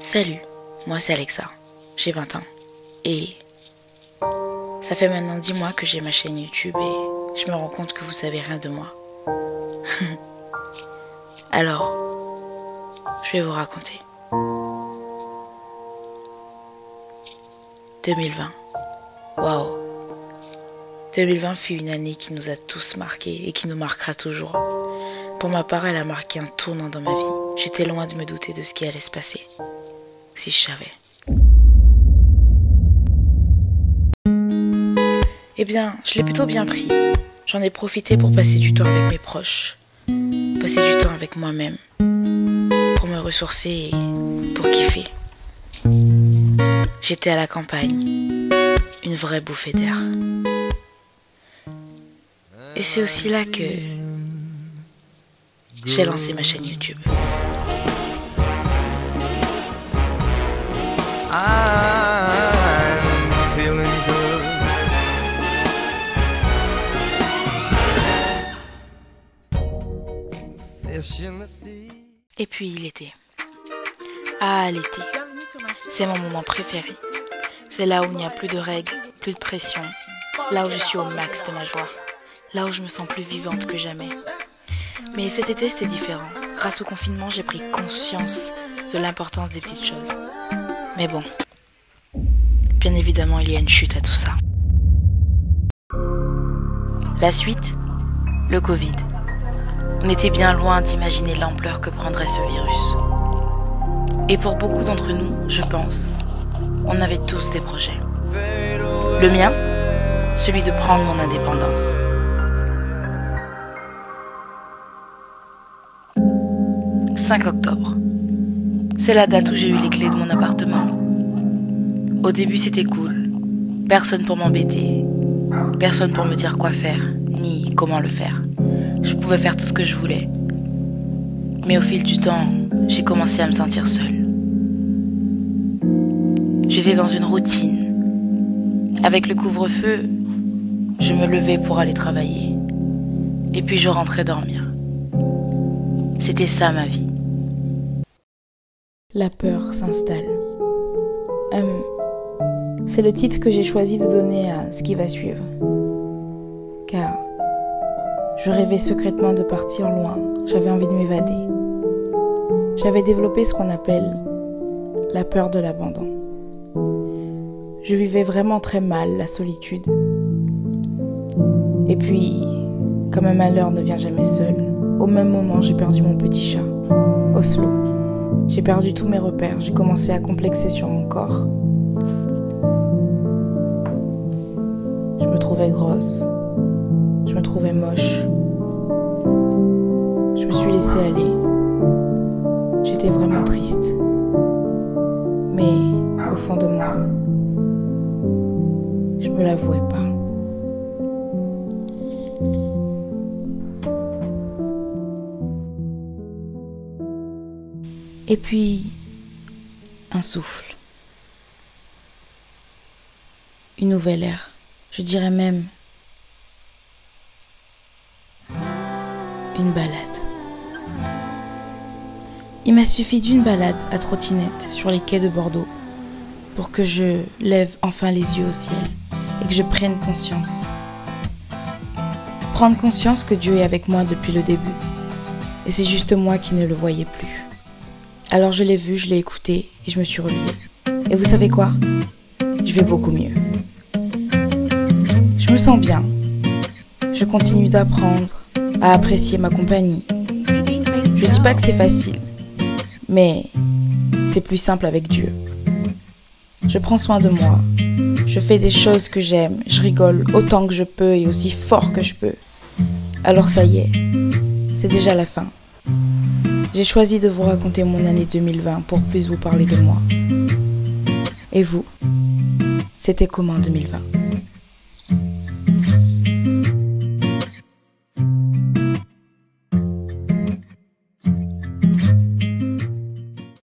Salut, moi c'est Alexa, j'ai 20 ans et ça fait maintenant 10 mois que j'ai ma chaîne YouTube et je me rends compte que vous savez rien de moi. Alors, je vais vous raconter. 2020, waouh. 2020 fut une année qui nous a tous marqués et qui nous marquera toujours. Pour ma part, elle a marqué un tournant dans ma vie. J'étais loin de me douter de ce qui allait se passer. Si je savais. Eh bien, je l'ai plutôt bien pris. J'en ai profité pour passer du temps avec mes proches. Passer du temps avec moi-même. Pour me ressourcer et pour kiffer. J'étais à la campagne. Une vraie bouffée d'air. Et c'est aussi là que j'ai lancé ma chaîne YouTube. Et puis l'été. Ah, l'été. C'est mon moment préféré. C'est là où il n'y a plus de règles, plus de pression. Là où je suis au max de ma joie. Là où je me sens plus vivante que jamais. Mais cet été, c'était différent. Grâce au confinement, j'ai pris conscience de l'importance des petites choses. Mais bon, bien évidemment, il y a une chute à tout ça. La suite, le Covid. On était bien loin d'imaginer l'ampleur que prendrait ce virus. Et pour beaucoup d'entre nous, je pense, on avait tous des projets. Le mien, celui de prendre mon indépendance. 5 octobre. C'est la date où j'ai eu les clés de mon appartement. Au début, c'était cool. Personne pour m'embêter. Personne pour me dire quoi faire, ni comment le faire. Je pouvais faire tout ce que je voulais. Mais au fil du temps, j'ai commencé à me sentir seule. J'étais dans une routine. Avec le couvre-feu, je me levais pour aller travailler. Et puis je rentrais dormir. C'était ça ma vie. La peur s'installe. C'est le titre que j'ai choisi de donner à ce qui va suivre. Car je rêvais secrètement de partir loin. J'avais envie de m'évader. J'avais développé ce qu'on appelle la peur de l'abandon. Je vivais vraiment très mal la solitude. Et puis, comme un malheur ne vient jamais seul, au même moment, j'ai perdu mon petit chat, Oslo. J'ai perdu tous mes repères, j'ai commencé à complexer sur mon corps. Je me trouvais grosse, je me trouvais moche. Je me suis laissée aller. J'étais vraiment triste. Mais au fond de moi, je me l'avouais pas. Et puis, un souffle. Une nouvelle ère. Je dirais même une balade. Il m'a suffi d'une balade à trottinette sur les quais de Bordeaux pour que je lève enfin les yeux au ciel et que je prenne conscience. Prendre conscience que Dieu est avec moi depuis le début. Et c'est juste moi qui ne le voyais plus. Alors je l'ai vu, je l'ai écouté et je me suis relevée. Et vous savez quoi? Je vais beaucoup mieux. Je me sens bien. Je continue d'apprendre à apprécier ma compagnie. Je dis pas que c'est facile, mais c'est plus simple avec Dieu. Je prends soin de moi. Je fais des choses que j'aime. Je rigole autant que je peux et aussi fort que je peux. Alors ça y est, c'est déjà la fin. J'ai choisi de vous raconter mon année 2020 pour plus vous parler de moi. Et vous, c'était comment 2020 ?